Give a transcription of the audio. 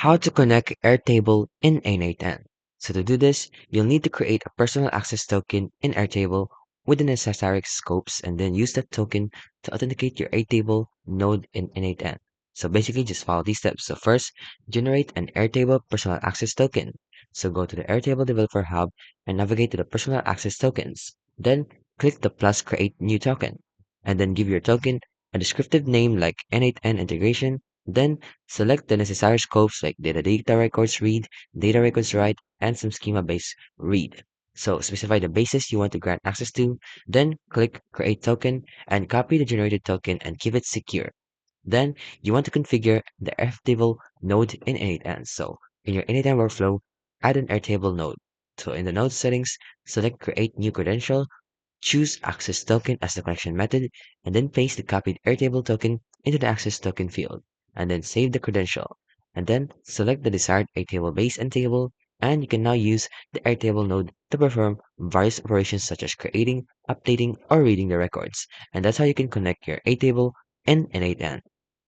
How to connect Airtable in N8N. So to do this, you'll need to create a personal access token in Airtable with the necessary scopes and then use that token to authenticate your Airtable node in N8N. So basically just follow these steps. So first, generate an Airtable personal access token. So go to the Airtable Developer Hub and navigate to the personal access tokens. Then click the plus create new token and then give your token a descriptive name like N8N integration. Then select the necessary scopes like data records read, data records write, and some schema-based read. So specify the bases you want to grant access to, then click Create Token and copy the generated token and keep it secure. Then you want to configure the Airtable node in N8N. So in your N8N workflow, add an Airtable node. So in the node settings, select Create New Credential, choose Access Token as the connection method, and then paste the copied Airtable token into the Access Token field, and then save the credential. And then select the desired Airtable base and table, and you can now use the Airtable node to perform various operations such as creating, updating, or reading the records. And that's how you can connect your Airtable and an 8N.